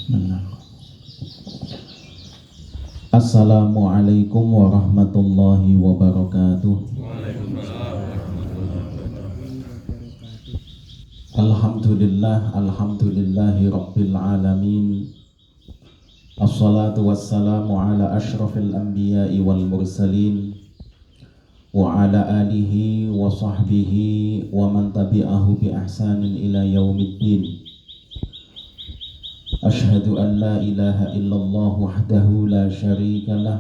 Bismillah. Assalamualaikum warahmatullahi wabarakatuh. Alhamdulillahi rabbil alamin. Assalatu wassalamu ala ashrafil anbiya'i wal mursalin wa ala alihi wa sahbihi wa man tabi'ahu bi ihsanin ila yaumiddin. Ashhadu an la ilaha illallah wahdahu la syarika lah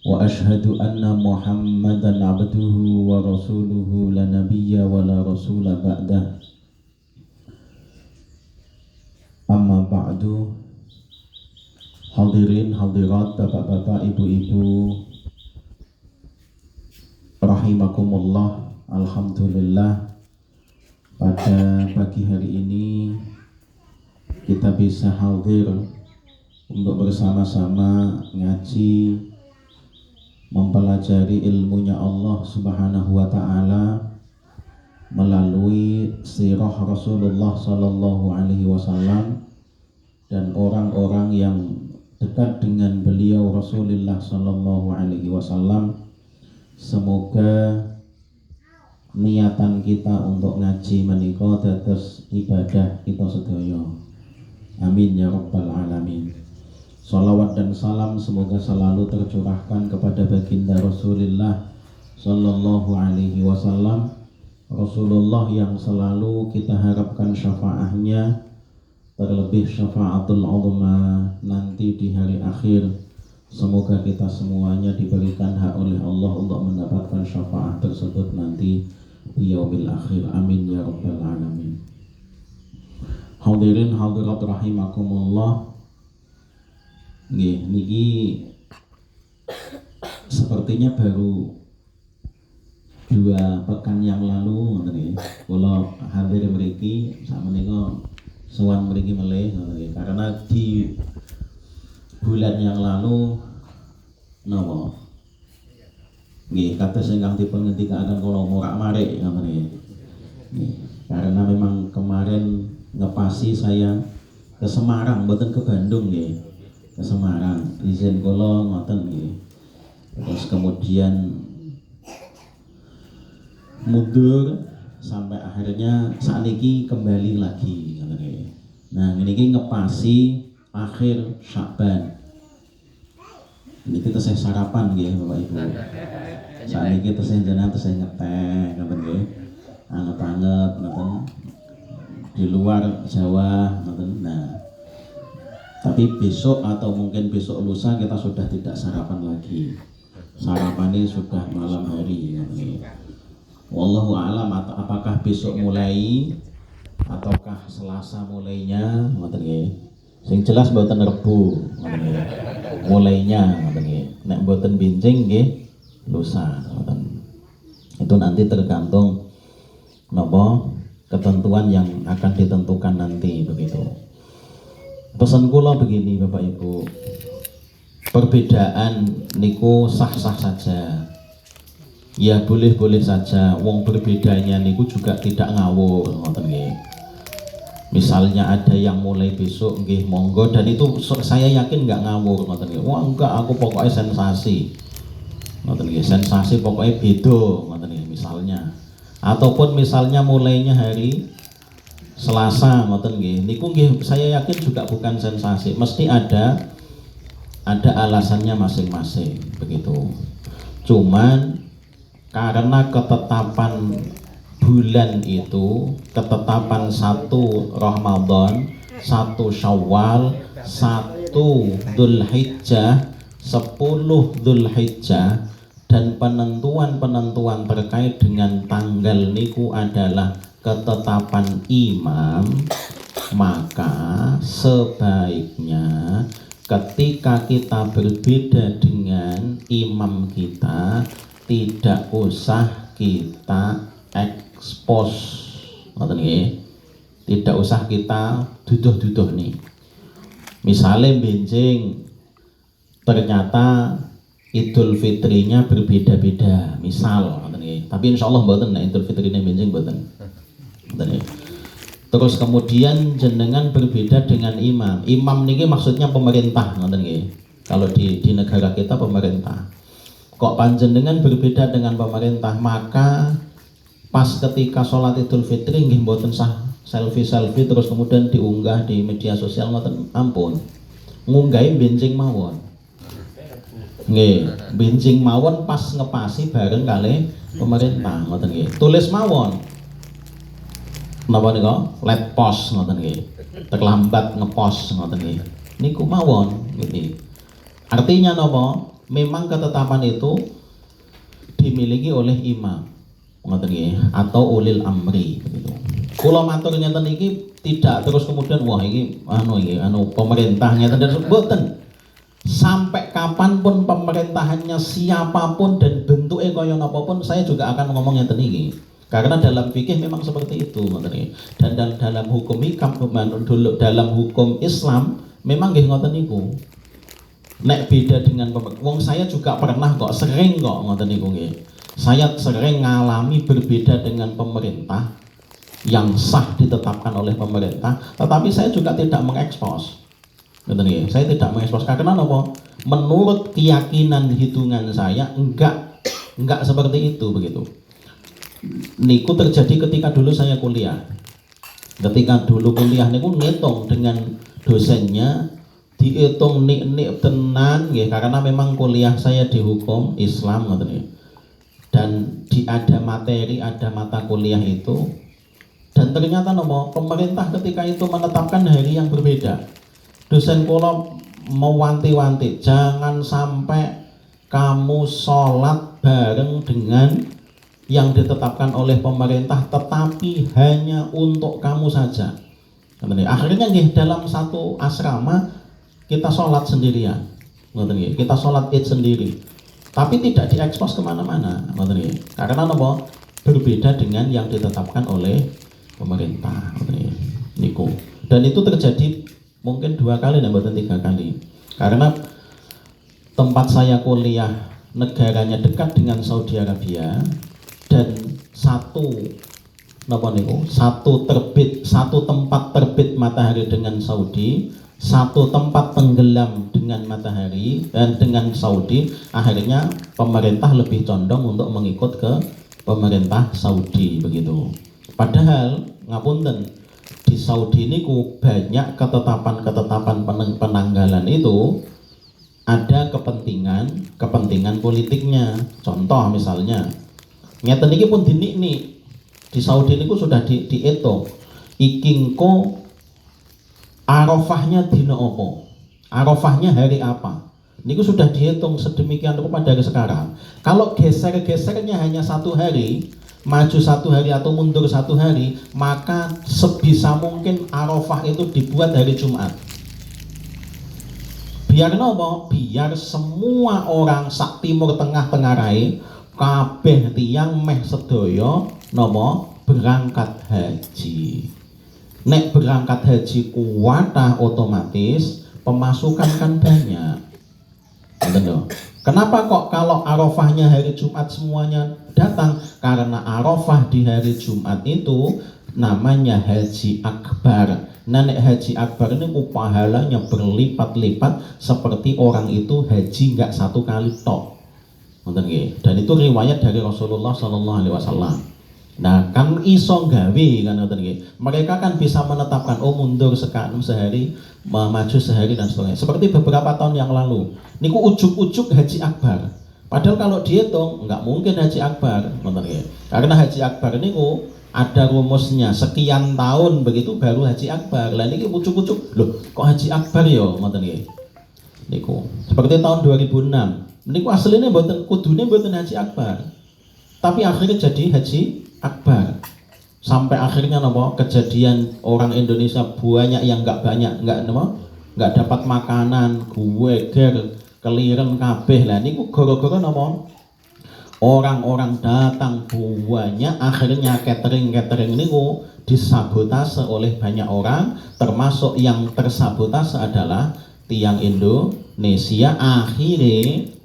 wa ashhadu anna Muhammadan abduhu wa rasuluhu la nabiyya wa la rasula ba'dah. Amma ba'du. Hadirin hadirat, bapak-bapak, ibu-ibu rahimakumullah. Alhamdulillah, pada pagi hari ini kita bisa hadir untuk bersama-sama ngaji, mempelajari ilmunya Allah Subhanahu wa ta'ala melalui sirah Rasulullah sallallahu alaihi wasallam dan orang-orang yang dekat dengan beliau Rasulullah sallallahu alaihi wasallam. Semoga niatan kita untuk ngaji menika dados ibadah kita sedaya. Amin ya rabbal alamin. Salawat dan salam semoga selalu tercurahkan kepada baginda Rasulullah sallallahu alaihi wasallam, Rasulullah yang selalu kita harapkan syafaatnya, terlebih syafaatul uzma nanti di hari akhir. Semoga kita semuanya diberikan hak oleh Allah untuk mendapatkan syafaat tersebut nanti di yaumil akhir. Amin ya rabbal alamin. Hadirin hadirat rahimakumullah. Niki sepertinya baru 2 pekan yang lalu ngoten nggih. Kula hadir mriki sakmenika sowan mriki melih ngoten nggih. Karena di bulan yang lalu napa nggih kados ingkang dipun ngendikaken kula morak-marik ngoten nggih. Karena memang kemarin ngepasi saya ke Semarang, mboten ke Bandung nggih. Ke Semarang, izin kula ngoten nggih. Terus kemudian mundur sampai akhirnya sakniki kembali lagi ngoten nggih. Nah, niki ngepasi akhir Sya'ban. Niki tesih sarapan nggih Bapak Ibu. Sakniki tesih jenengan tesih ngeteh ngoten nggih. Anget-anget ngoten. Di luar Jawa. Nah, tapi besok atau mungkin besok lusa kita sudah tidak sarapan lagi. Sarapan ini sudah malam hari. Wallahu a'lam, apakah besok mulai ataukah Selasa mulainya, ngoten nggih. Sing jelas mboten Rebo, ngoten nggih. Mulainya ngoten nggih. Nek mboten bincing nggih lusa, ngoten. Itu nanti tergantung napa ketentuan yang akan ditentukan nanti begitu. Pesan kula begini Bapak Ibu, perbedaan niku sah-sah saja. Ya boleh-boleh saja. Wong berbedanya niku juga tidak ngawur, ngoten nggih. Misalnya ada yang mulai besok nggih monggo, dan itu saya yakin nggak ngawur, ngoten nggih. Wah enggak, aku pokoknya sensasi. Ngoten nggih, sensasi pokoknya beda, ngoten nggih misalnya. Ataupun misalnya mulainya hari Selasa, ngoten nggih. Niku nggih saya yakin juga bukan sensasi, mesti ada alasannya masing-masing begitu. Cuman karena ketetapan bulan itu, ketetapan 1 Ramadan, 1 Syawal, 1 Dzulhijjah, 10 Dzulhijjah, dan penentuan-penentuan terkait dengan tanggal niku adalah ketetapan imam. Maka sebaiknya ketika kita berbeda dengan imam kita, tidak usah kita ekspos, ngoten nggih. Tidak usah kita duduh-duduh nih. Misalnya benjing ternyata Idul Fitrinya berbeda-beda, misal ngoten nggih. Tapi insyaallah mboten nek Idul Fitrine benjing mboten. Ngoten nggih. Terus kemudian jenengan berbeda dengan imam. Imam niki maksudnya pemerintah, ngoten nggih. Kalau di negara kita pemerintah. Kok panjenengan berbeda dengan pemerintah, maka pas ketika sholat Idul Fitri nggih mboten sah selfie terus kemudian diunggah di media sosial, ngoten ampun. Ngunggahi benjing mawon. Nggih, benjing mawon pas ngepasi bareng kali pemerintah, ngoten nggih. Tulis mawon. Napa nika? Let post ngoten nggih. Terlambat ngepost ngoten nggih. Niku mawon nggih. Artinya napa? Memang ketetapan itu dimiliki oleh imam. Ngoten nggih, atau ulil amri begitu. Kula matur ngeten iki tidak terus kemudian wah iki pemerintah ngeten dan mboten. Sampai kapanpun pemerintahannya siapapun dan bentuknya kaya napa pun saya juga akan ngomong ngeten iki. Karena dalam fikih memang seperti itu, dan dalam hukum dalam hukum Islam memang nggih ngoten niku. Nek beda dengan wong saya juga pernah kok sering kok ngoten niku nggih. Saya sering ngalami berbeda dengan pemerintah yang sah ditetapkan oleh pemerintah, tetapi saya juga tidak mengekspos. Ngoten nggih. Saya tidak mengekspos karena napa? Menurut keyakinan hitungan saya enggak seperti itu begitu. Niku terjadi ketika dulu saya kuliah. Ketika dulu kuliah niku ngitung dengan dosennya, dihitung nik tenan nggih, karena memang kuliah saya di hukum Islam ngoten nggih. Dan ada materi, ada mata kuliah itu, dan ternyata nopo pemerintah ketika itu menetapkan hari yang berbeda. Dosen kula mewanti-wanti, jangan sampai kamu sholat bareng dengan yang ditetapkan oleh pemerintah, tetapi hanya untuk kamu saja. Akhirnya nggih dalam satu asrama kita sholat sendirian, kita sholat id sendiri, tapi tidak diekspos kemana-mana, karena apa? Berbeda dengan yang ditetapkan oleh pemerintah, niku. Dan itu terjadi mungkin 2 kali, dan bukan 3 kali, karena tempat saya kuliah negaranya dekat dengan Saudi Arabia. Dan satu tempat terbit matahari dengan Saudi, satu tempat tenggelam dengan matahari dan dengan Saudi. Akhirnya pemerintah lebih condong untuk mengikut ke pemerintah Saudi begitu. Padahal ngapunten, di Saudi ini banyak ketetapan penanggalan itu ada kepentingan politiknya. Contoh misalnya ngeten iki pun dinikni di Saudi niku sudah dihitung iki engko Arafahnya dina apa, Arafahnya hari apa, niku sudah dihitung sedemikian rupa dari sekarang. Kalau gesernya hanya 1 hari, maju 1 hari atau mundur 1 hari, maka sebisa mungkin Arafah itu dibuat hari Jumat. Biar nopo? Biar semua orang sak timur tengah rai kabeh tiyang meh sedaya napa berangkat haji. Nek berangkat haji kuwatah otomatis pemasukan kan banyak. Betul. Kenapa kok kalau Arafahnya hari Jumat semuanya datang? Karena Arafah di hari Jumat itu namanya haji akbar. Nah, nek haji akbar ini pahalanya berlipat-lipat seperti orang itu haji enggak 1 kali tok. Dan itu riwayat dari Rasulullah SAW. Nah, kan iso gawe kan, mereka kan bisa menetapkan mundur sehari, maju sehari dan seterusnya. Seperti beberapa tahun yang lalu, niku ujuk-ujuk haji akbar. Padahal kalau dihitung nggak mungkin haji akbar, karena haji akbar niku ada rumusnya sekian tahun begitu baru haji akbar. Lah niki ujuk-ujuk, loh kok haji akbar ya, niku. Seperti tahun 2006. Niku aslinya kudune mboten haji akbar, tapi akhirnya jadi haji akbar. Sampai akhirnya kejadian orang Indonesia banyak yang nggak dapat makanan, geger, keliren kabeh. Lah niku gara-gara orang-orang datang banyak, akhirnya catering niku disabotase oleh banyak orang, termasuk yang tersabotase adalah tiang Indonesia. Akhirnya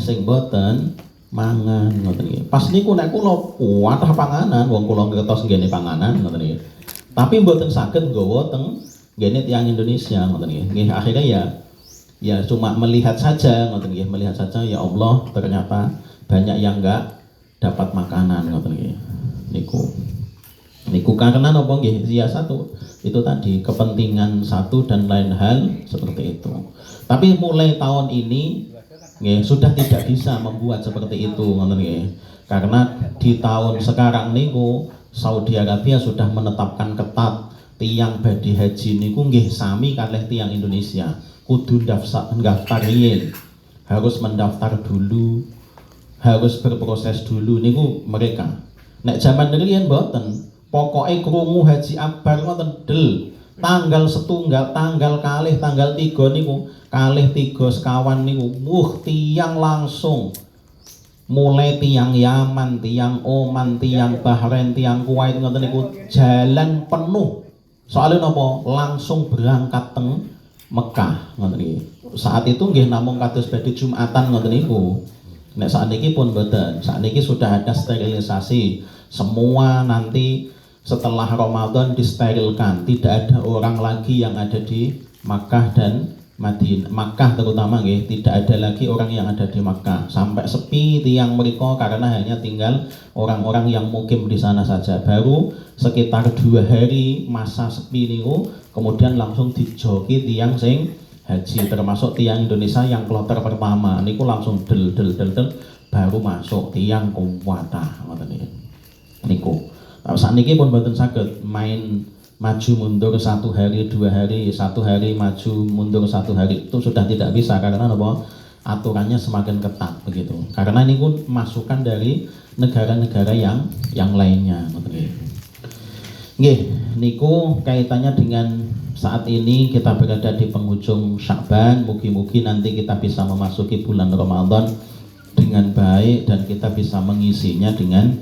sing boten mangan ngoten iki. Pas niku nek kula kuatah panganan, wong kula ngertos nggene panganan ngoten iki. Tapi mboten saged nggawa teng ngene tiyang Indonesia ngoten nggih. Akhirnya ya cuma melihat saja ngoten nggih, melihat saja ya Allah ternyata banyak yang enggak dapat makanan ngoten nggih. Niku karena napa nggih? Ya satu itu tadi kepentingan satu dan lain hal seperti itu. Tapi mulai tahun ini nggih sudah tidak bisa membuat seperti itu ngoten nggih. Karena di tahun sekarang niku Saudi Arabia sudah menetapkan ketat tiang badhe haji niku nggih sami kalih tiang Indonesia. Kudu daftar riyin. Harus mendaftar dulu, harus berproses dulu niku mereka. Nek zaman riyen mboten. Pokoke krungu haji akbar ngoten del. Tanggal setunggal, tanggal kalih, tanggal 3 niku, kalih 3 sekawan niku, tiang langsung. Mulai tiang Yaman, tiang Oman, tiang Bahrain, tiang Kuwait ngoten niku jalan penuh. Soalnya napa? Langsung berangkat teng Mekah ngoten niki. Saat itu nggih namung kados badhe Jumatan ngoten niku. Nek sakniki pun mboten. Sakniki sudah ada sterilisasi. Semua nanti setelah Ramadan disterilkan. Tidak ada orang lagi yang ada di Makkah dan Madinah, Makkah terutama nggih, tidak ada lagi orang yang ada di Makkah. Sampai sepi tiang mereka karena hanya tinggal orang-orang yang mukim di sana saja. Baru sekitar 2 hari masa sepi niku, kemudian langsung dijoki tiang sing haji, termasuk tiang Indonesia yang kloter pertama niku langsung del baru masuk tiang kuwatah ngoten niku. Nah, sakniki pun mboten saged main maju mundur 1 hari 2 hari, 1 hari maju mundur 1 hari, itu sudah tidak bisa karena apa? Aturannya semakin ketat begitu. Karena ini pun masukan dari negara-negara yang lainnya. Nggih, niku kaitannya dengan saat ini kita berada di penghujung Sya'ban. Mugi-mugi nanti kita bisa memasuki bulan Ramadan dengan baik dan kita bisa mengisinya dengan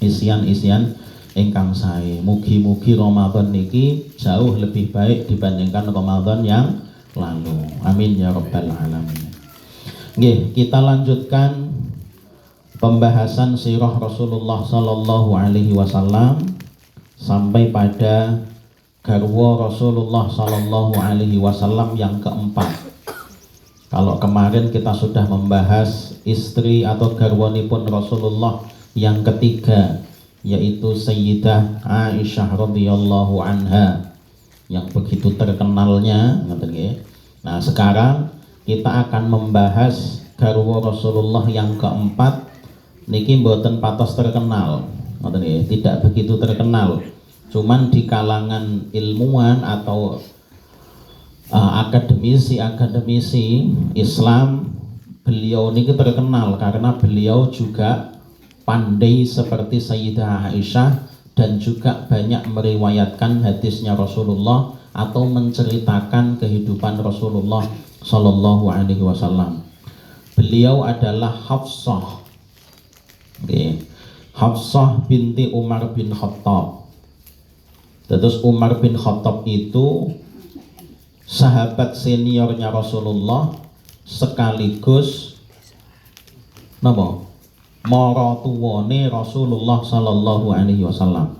isian-isian ingkang sae. Mugi-mugi Ramadan niki jauh lebih baik dibandingkan Ramadan yang lalu. Amin ya rabbal alamin. Nggih, kita lanjutkan pembahasan sirah Rasulullah sallallahu alaihi wasallam sampai pada garwa Rasulullah sallallahu alaihi wasallam yang keempat. Kalau kemarin kita sudah membahas istri atau garwanipun Rasulullah yang ketiga, yaitu Sayyidah Aisyah radhiyallahu anha yang begitu terkenalnya. Nah, sekarang kita akan membahas garwa Rasulullah yang keempat niki mboten patos terkenal, tidak begitu terkenal. Cuman di kalangan ilmuwan atau akademisi Islam, beliau niki terkenal karena beliau juga pandai seperti Sayyidah Aisyah dan juga banyak meriwayatkan hadisnya Rasulullah atau menceritakan kehidupan Rasulullah Sallallahu Alaihi Wasallam. Beliau adalah Hafsah, Hafsah binti Umar bin Khattab. Terus Umar bin Khattab itu sahabat seniornya Rasulullah sekaligus maratuwane Rasulullah sallallahu alaihi wasallam.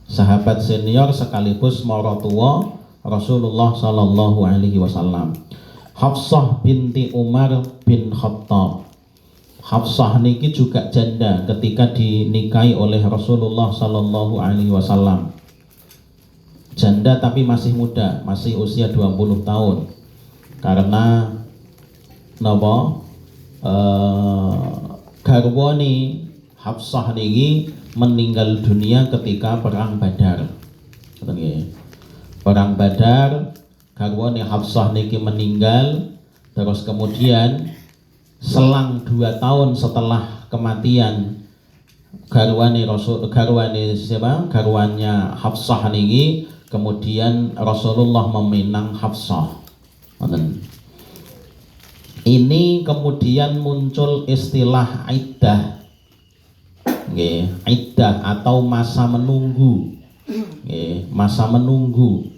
Sahabat senior sekaligus maratuwa Rasulullah sallallahu alaihi wasallam. Hafsah binti Umar bin Khattab. Hafsah niki juga janda ketika dinikahi oleh Rasulullah sallallahu alaihi wasallam. Janda tapi masih muda, masih usia 20 tahun. Karena garwani Hafsah niki meninggal dunia ketika perang Badar. Perang Badar, garwani Hafsah niki meninggal. Terus kemudian selang 2 tahun setelah kematian garwani garwannya Hafsah niki, kemudian Rasulullah meminang Hafsah. Ini kemudian muncul istilah iddah, iddah atau masa menunggu. Masa menunggu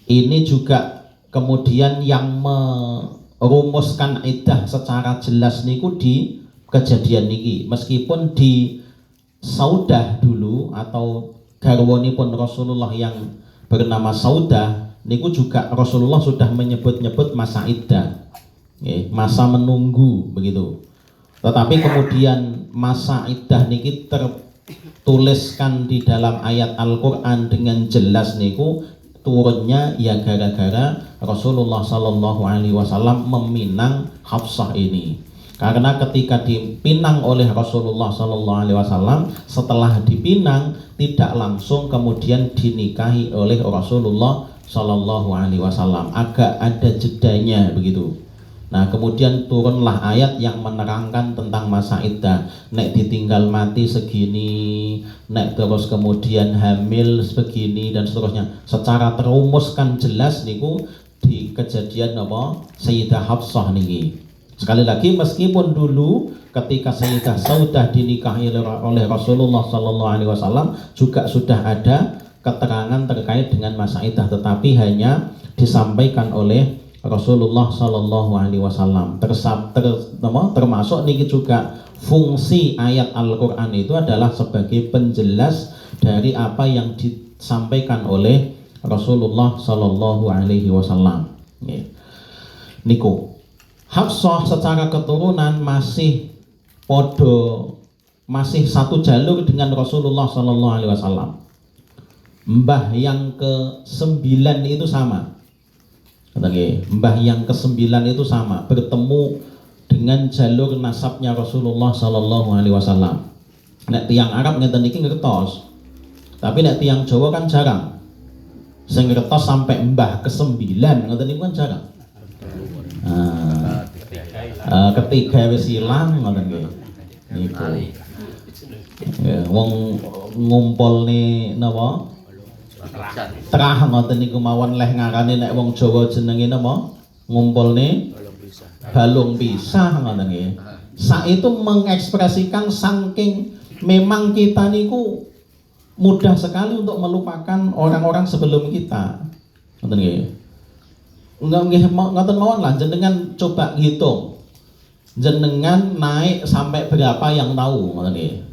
ini juga kemudian yang merumuskan iddah secara jelas niku di kejadian niki, meskipun di Saudah dulu atau garwanipun Rasulullah yang bernama Saudah niku juga Rasulullah sudah menyebut-nyebut masa iddah, masa menunggu begitu. Tetapi kemudian masa iddah niki tertuliskan di dalam ayat Al-Qur'an dengan jelas niku turunnya ya gara-gara Rasulullah Shallallahu Alaihi Wasallam meminang Hafsah ini. Karena ketika dipinang oleh Rasulullah Shallallahu Alaihi Wasallam, setelah dipinang tidak langsung kemudian dinikahi oleh Rasulullah Shallallahu Alaihi Wasallam, agak ada jedanya begitu. Nah kemudian turunlah ayat yang menerangkan tentang masa iddah. Nek ditinggal mati segini, nek terus kemudian hamil begini dan seterusnya. Secara terumuskan jelas niku di kejadian apa Sayyidah Hafsah niki. Sekali lagi meskipun dulu ketika Sayyidah Saudah dinikahi oleh Rasulullah Sallallahu Alaihi Wasallam juga sudah ada keterangan terkait dengan masa iddah, tetapi hanya disampaikan oleh Rasulullah Sallallahu Alaihi Wasallam. Termasuk niki juga fungsi ayat Al-Quran itu adalah sebagai penjelas dari apa yang disampaikan oleh Rasulullah Sallallahu Alaihi Wasallam. Niku Hafsah secara keturunan masih masih satu jalur dengan Rasulullah Sallallahu Alaihi Wasallam. Mbah yang ke-9 itu sama. Mbah yang ke-9 itu sama, bertemu dengan jalur nasabnya Rasulullah Sallallahu Alaihi Wasallam. Nek tiang Arab ngeten iki ngertos, tapi nek tiang Jawa kan jarang. Sing ngertos sampai mbah ke-9 ngeten niku kan jarang. Ketiga wis ilang ngoten nggih. Niku. Wong ngumpulne napa? Terah ngoten niku mawon leh ngarane nek wong Jawa jenenge napa? Ngumpulne balung pisah ngoten nggih. Sak itu mengekspresikan saking memang kita niku mudah sekali untuk melupakan orang-orang sebelum kita. Ngoten nggih. Nggih ngoten mawon lah jenengan coba hitung. Jenengan naik sampai berapa yang tahu ngoten nggih.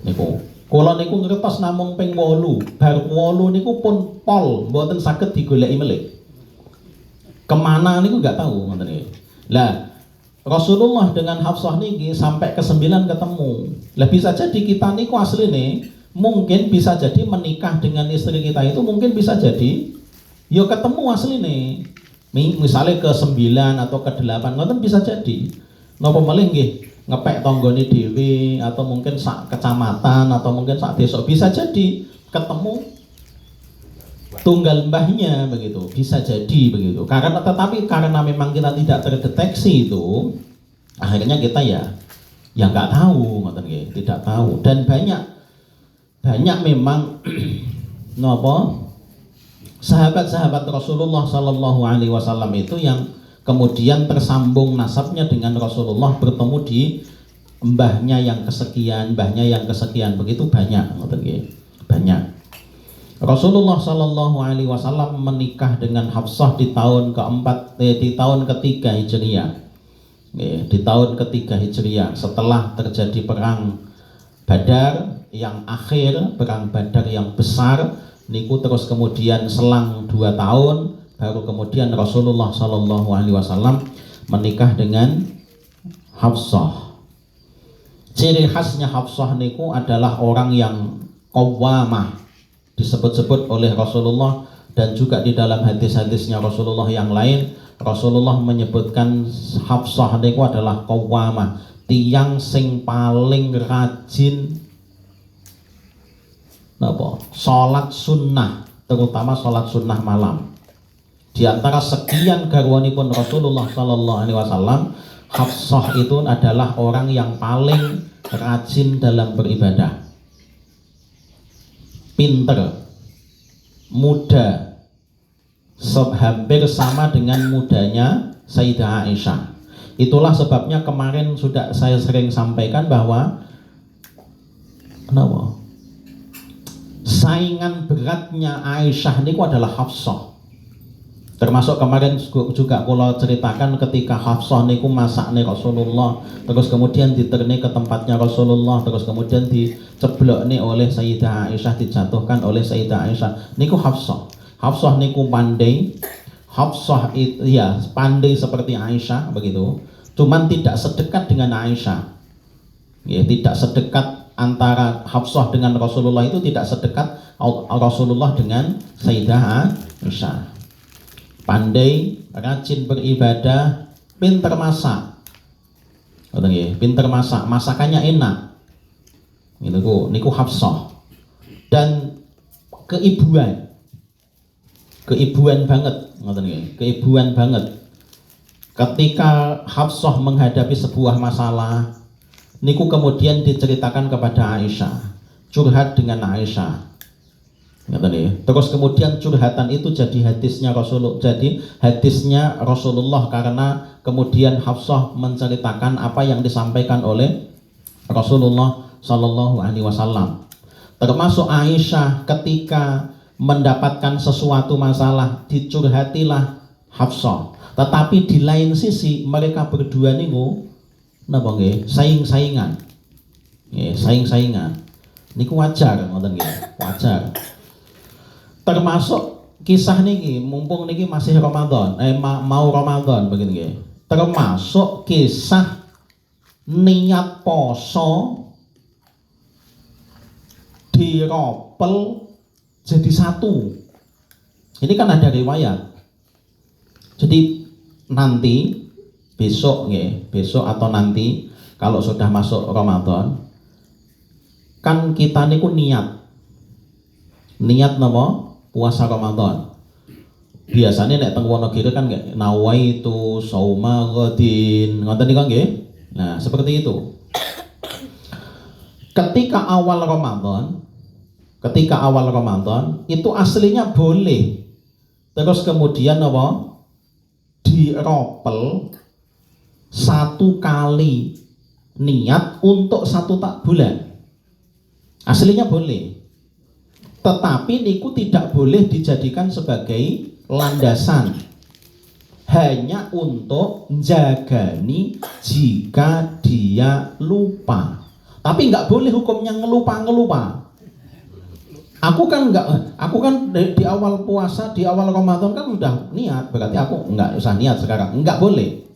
Niku. Kula niku ngertos namung ping 8. Bar 8 niku pun pol mboten saged digoleki melih. Kemana niku nggak tahu ngoten nggih. Lah Rasulullah dengan Hafsah niki sampai ke-9 ketemu. Lah bisa jadi kita niku asline mungkin bisa jadi menikah dengan istri kita itu mungkin bisa jadi yo ketemu asline. Misalnya ke-9 atau ke-8 ngoten bisa jadi. Napa malih nggih ngepek tanggane dhewe atau mungkin sak kecamatan atau mungkin sak desa bisa jadi ketemu tunggal mbahnya begitu, bisa jadi begitu. Karena tetapi karena memang kita tidak terdeteksi itu, akhirnya kita ya nggak tahu, ngoten nggih, tidak tahu. Dan banyak memang napa sahabat-sahabat Rasulullah Sallallahu Alaihi Wasallam itu yang kemudian tersambung nasabnya dengan Rasulullah bertemu di mbahnya yang kesekian, begitu banyak, banyak. Rasulullah Shallallahu Alaihi Wasallam menikah dengan Hafsah di tahun di tahun ketiga Hijriah, di tahun ketiga Hijriah setelah terjadi perang Badar yang akhir, perang Badar yang besar, niku terus kemudian selang 2 tahun. Baru kemudian Rasulullah Shallallahu Alaihi Wasallam menikah dengan Hafsah. Ciri khasnya Hafsah niku adalah orang yang qawwamah, disebut-sebut oleh Rasulullah dan juga di dalam hadis-hadisnya Rasulullah yang lain. Rasulullah menyebutkan Hafsah niku adalah qawwamah, tiang sing paling rajin napa? Salat sunnah, terutama salat sunnah malam. Di antara sekian garwanipun Rasulullah Sallallahu Alaihi Wasallam, Hafsah itu adalah orang yang paling rajin dalam beribadah, pinter, muda, hampir sama dengan mudanya Sayyidah Aisyah. Itulah sebabnya kemarin sudah saya sering sampaikan bahwa kenapa? Saingan beratnya Aisyah niku adalah Hafsah. Termasuk kemarin juga kula ceritakan ketika Hafsah niku masakne Rasulullah, terus kemudian diterne ke tempatnya Rasulullah, terus kemudian diceblokne oleh Sayyidah Aisyah, dijatuhkan oleh Sayyidah Aisyah. Niku Hafsah. Hafsah niku pandai. Hafsah itu ya pandai seperti Aisyah begitu. Cuman tidak sedekat dengan Aisyah. Ya, tidak sedekat antara Hafsah dengan Rasulullah, itu tidak sedekat Rasulullah dengan Sayyidah Aisyah. Pandai, rajin beribadah, pinter masak. Pinter masak, masakannya enak. Niku Hafsah. Dan keibuan. Keibuan banget, keibuan banget. Ketika Hafsah menghadapi sebuah masalah, niku kemudian diceritakan kepada Aisyah, curhat dengan Aisyah. Terus kemudian curhatan itu jadi hadisnya Rasulullah, karena kemudian Hafsah menceritakan apa yang disampaikan oleh Rasulullah Shallallahu Alaihi Wasallam. Termasuk Aisyah ketika mendapatkan sesuatu masalah, dicurhatilah Hafsah. Tetapi di lain sisi mereka berdua niku saing-saingan. Saing-saingan. Niku wajar, wajar. Termasuk kisah niki, mumpung niki masih Ramadan, mau Ramadan begini nggih. Termasuk kisah niat poso diropel jadi satu. Ini kan ada riwayat. Jadi nanti besok atau nanti kalau sudah masuk Ramadan, kan kita niku niat napa? Puasa Ramadan. Biasanya nek teng Wonogiri kan nggih nawaitu sauma ghadin. Ngoten niku nggih. Nah, seperti itu. Ketika awal Ramadan itu aslinya boleh. Terus kemudian apa? Diropel satu kali niat untuk satu bulan. Aslinya boleh. Tetapi niku tidak boleh dijadikan sebagai landasan, hanya untuk jagani jika dia lupa. Tapi nggak boleh hukumnya ngelupa. Aku kan di awal puasa, di awal Ramadan kan udah niat, berarti aku nggak usah niat sekarang. Nggak boleh.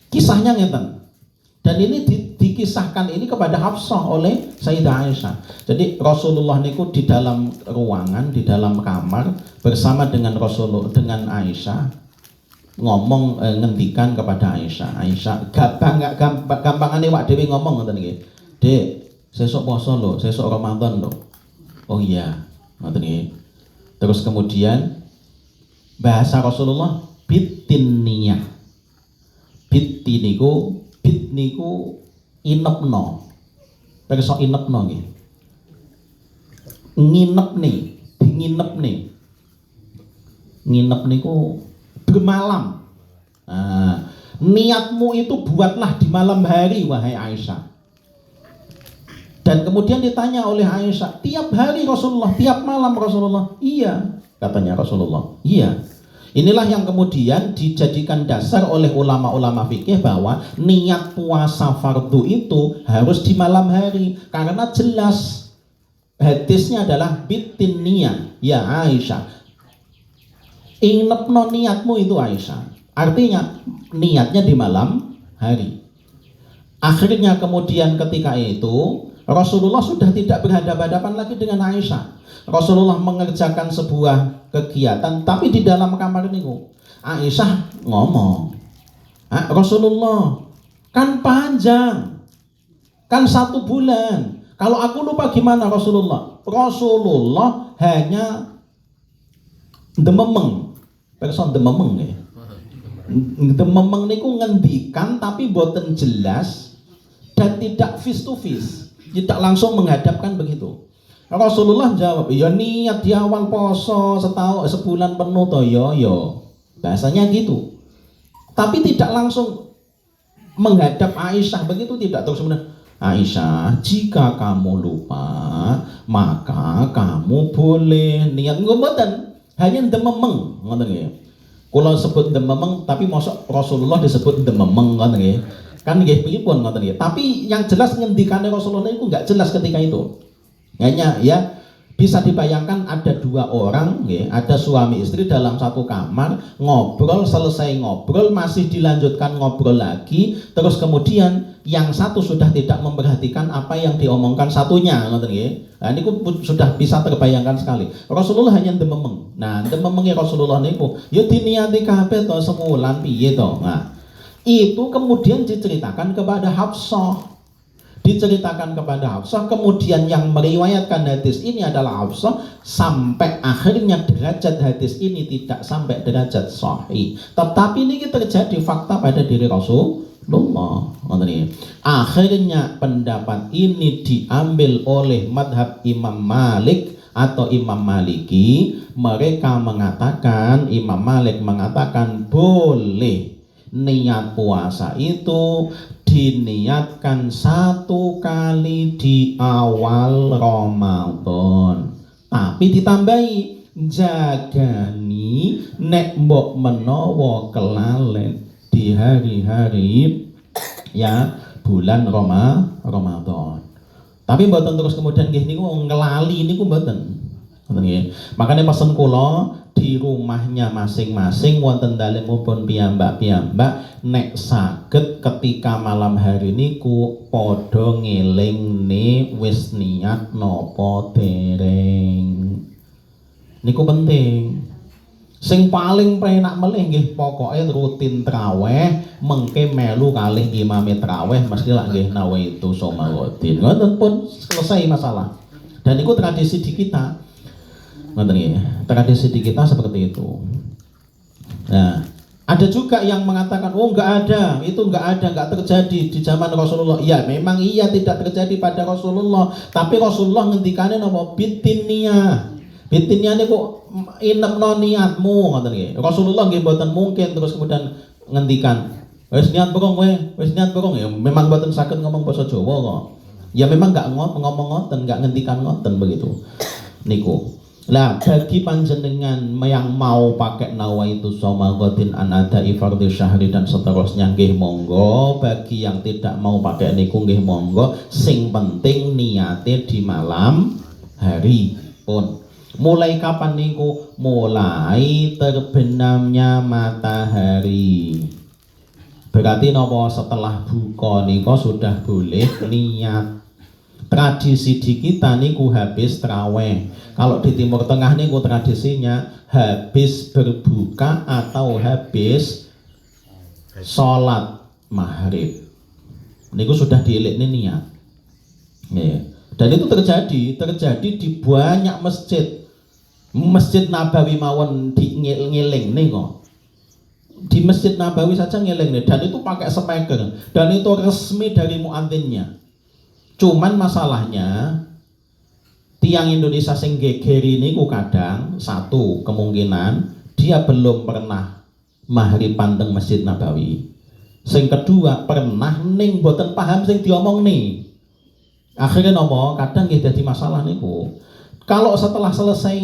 Kisahnya ngeten. Dan ini dikisahkan ini kepada Hafsah oleh Sayyidah Aisyah. Jadi Rasulullah niku di dalam ruangan, di dalam kamar bersama dengan dengan Aisyah, ngomong ngendikan kepada Aisyah, gampangane wak dhewe ngomong ngoten nggih. Dek, sesuk poso lho, sesuk Ramadan lho. Oh iya, ngoten nggih. Terus kemudian bahasa Rasulullah bitin niyah. Bit niku inepno. Perso inepno nggih. Nginep niku bermalam. Nah, niatmu itu buatlah di malam hari, wahai Aisyah. Dan kemudian ditanya oleh Aisyah, tiap hari Rasulullah, tiap malam Rasulullah? Iya, katanya Rasulullah. Iya. Inilah yang kemudian dijadikan dasar oleh ulama-ulama fikih bahwa niat puasa fardu itu harus di malam hari, karena jelas hadisnya adalah bitin niyah ya Aisyah. Inepno niatmu itu Aisyah. Artinya niatnya di malam hari. Akhirnya kemudian ketika itu Rasulullah sudah tidak berhadapan-hadapan lagi dengan Aisyah. Rasulullah mengerjakan sebuah kegiatan, tapi di dalam kamar niku Aisyah ngomong, Rasulullah kan panjang, kan 1 bulan. Kalau aku lupa gimana Rasulullah? Rasulullah hanya dememeng, person dememeng ya. Dememeng niku ngendikan tapi boten jelas dan tidak face to face, tidak langsung menghadapkan begitu. Rasulullah jawab, ya niat di awal poso sebulan penuh toh yo. Bahasanya gitu. Tapi tidak langsung menghadap Aisyah begitu, tidak. Terus kemudian, Aisyah, jika kamu lupa, maka kamu boleh niat. Ngoten, hanya dememeng, ngoten ya. Kula sebut dememeng tapi mosok Rasulullah disebut dememeng ngoten nggih. Kan nggih pripun ngoten nggih. Tapi yang jelas ngendikane Rasulullah itu enggak jelas ketika itu. Hanya ya bisa dibayangkan ada dua orang ya, ada suami istri dalam satu kamar ngobrol, selesai ngobrol masih dilanjutkan ngobrol lagi, terus kemudian yang satu sudah tidak memperhatikan apa yang diomongkan satunya ngoten nggih. Nah niku sudah bisa terbayangkan sekali. Rasulullah hanya dememeng. Nah dememenge Rasulullah niku ya diniati kabeh to semulan piye to. Nah itu kemudian diceritakan kepada Hafsah. Diceritakan kepada Hafsah, kemudian yang meriwayatkan hadis ini adalah Hafsah, sampai akhirnya derajat hadis ini tidak sampai derajat sahih. Tetapi ini terjadi fakta pada diri Rasulullah. Akhirnya pendapat ini diambil oleh madhab Imam Malik atau Imam Maliki. Mereka mengatakan, Imam Malik mengatakan boleh niat puasa itu diniatkan satu kali di awal Ramadan, tapi ditambahi jagani nek mbok menawa kelalen di hari-hari ya bulan Ramadan. Tapi mboten terus kemudian nggih niku ngelali niku mboten. Makanya pesen kula di rumahnya masing-masing wonten dalemipun piyambak-piyambak nek saged ketika malam hari niku padha ngelingne wis niat napa dereng. Niku penting. Sing paling penak melih nggih pokoke rutin traweh mengke melu kalih imame traweh mesti lak nggih nawaitu shomagodin. Ngoten pun selesai masalah. Dan itu tradisi di kita. Tradisi di kita seperti itu. Nah, ada juga yang mengatakan, oh enggak ada, itu enggak ada, enggak terjadi di zaman Rasulullah. Iya, memang iya tidak terjadi pada Rasulullah. Tapi Rasulullah ngendikane napa bitinnya. Bitinnya niku inemno niatmu ngoten nggih. Rasulullah nggih mboten mungkin terus kemudian ngendikan, wis niat burung kowe, wis niat burung ya. Memang mboten saged ngomong basa Jawa kok. Ya memang enggak ngomong ngoten, enggak ngendikan ngoten begitu. Niku. Lah bagi panjenengan yang mau pakai nawaitu shomagodin anada ifardhi syahri dan seterusnya nggih monggo, bagi yang tidak mau pakai niku nggih monggo, sing penting niate di malam hari pun. Mulai kapan niku? Mulai terbenamnya matahari. Berarti nopo setelah buka niku sudah boleh niat. Tradisi di kita niku habis traweh. Kalau di Timur Tengah niku tradisinya habis berbuka atau habis sholat maghrib. Niku sudah dielikne niat. Dan itu terjadi di banyak masjid. Masjid Nabawi mawon di ngiling nih kok. Di Masjid Nabawi saja ngiling nih, dan itu pakai speaker dan itu resmi dari muadzinnya. Cuman masalahnya tiang Indonesia sing gegeri niku kadang satu kemungkinan dia belum pernah maghriban teng Masjid Nabawi. Sing kedua pernah ning boten paham sing diomong nih. Akhirnya nopo kadang nggih dadi masalah niku. Kalau setelah selesai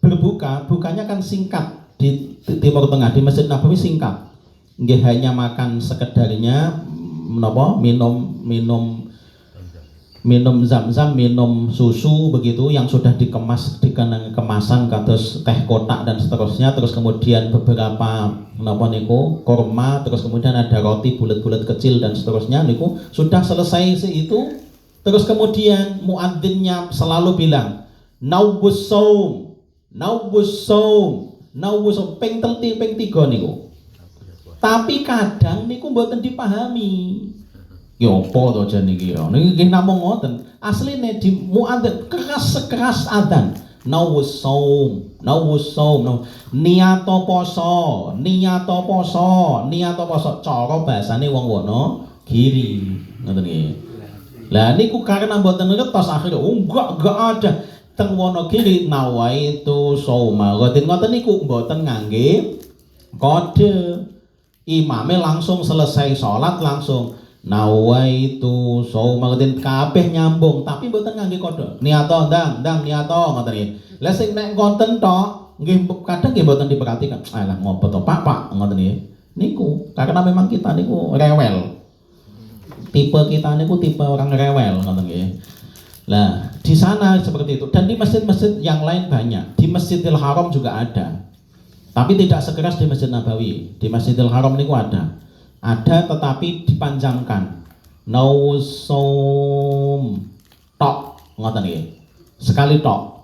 berbuka, bukanya kan singkat di Timur Tengah, di Masjid Nabawi singkat. Nggih hanya makan sekedarnya menapa minum zam-zam, minum susu begitu yang sudah dikemas dengan kemasan kados teh kotak dan seterusnya, terus kemudian beberapa napa niku kurma, terus kemudian ada roti bulat-bulat kecil dan seterusnya niku sudah selesai itu. Terus kemudian muadzinnya selalu bilang nawbus saum ping 3 niku. Tapi kadang niku mboten dipahami. Ya apa to jan iki ya. Niki namung ngoten. Asline di muadzin keras adzan. Nawus saum. Niat poso. Cara bahasane wong wono giri. Ngoten nggih. Lah niku karena mboten ngertos akhirnya enggak ada. Teng Wonogiri nawaitu sauma. Ngoten niku mboten ngangge kode. Imame langsung selesai sholat langsung nawaitu sauma, ngoten kabeh nyambung tapi mboten ngangge kode. Niato ndang niato ngoten iki. Lah sing nek konten tok nggih kadang nggih mboten diperhatikan. Alah ngopo to Pak ngoten nggih. Niku karena memang kita niku rewel. Tipe kita niku tipe orang rewel ngoten nggih. Nah, di sana seperti itu dan di masjid-masjid yang lain banyak. Di Masjidil Haram juga ada. Tapi tidak sekeras di Masjid Nabawi. Di Masjidil Haram niku ada. Ada tetapi dipanjangkan. Nausum tok ngoten nggih. Sekali tok.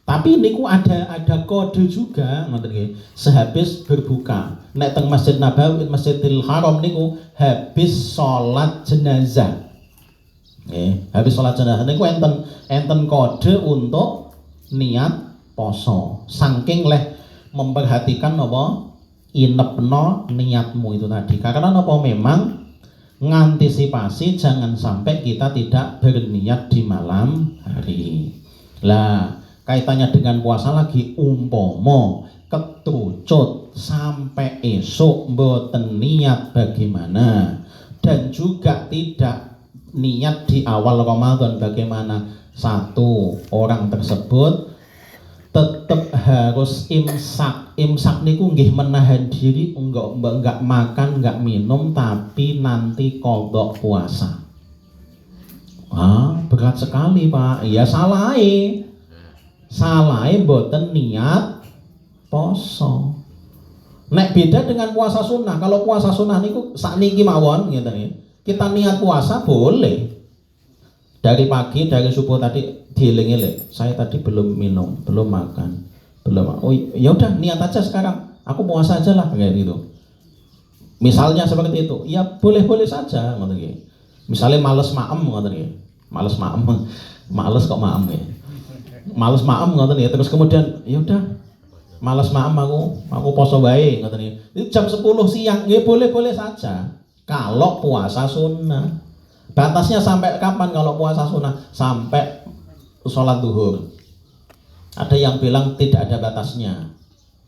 Tapi niku ada kode juga ngoten nggih. Sehabis berbuka. Nek teng Masjid Nabawi, Masjidil Haram niku habis salat jenazah. Habis salat jenazah niku enten kode untuk niat poso. Saking leh memperhatikan apa inepno niatmu itu tadi. Karena apa memang ngantisipasi jangan sampai kita tidak berniat di malam hari. Lah, kaitannya dengan puasa lagi umpomo ketrucut sampai esok mboten niat bagaimana dan juga tidak niat di awal Ramadan bagaimana. Satu, orang tersebut tetap harus imsak niku nggih menahan diri enggak makan enggak minum tapi nanti kodok puasa. Berat sekali Pak. Ya salahe mboten niat poso. Nek beda dengan puasa sunnah. Kalau puasa sunnah niku sakniki mawon ngeten nggih. Kita niat puasa boleh. Dari pagi, dari subuh tadi dieling-eling. Saya tadi belum minum, belum makan, belum. Oh ya udah niat aja sekarang. Aku puasa aja lah kayak gitu. Misalnya seperti itu. Ya boleh-boleh saja ngoten nggih. Misalnya males maem ngoten nggih. Males maem. Males kok maem nggih. Males maem ngoten nggih. Terus kemudian ya udah males maem aku poso wae ngoten nggih. Itu jam 10 siang ya boleh-boleh saja. Kalau puasa sunnah. Batasnya sampai kapan kalau puasa sunnah? Sampai sholat duhur. Ada yang bilang tidak ada batasnya.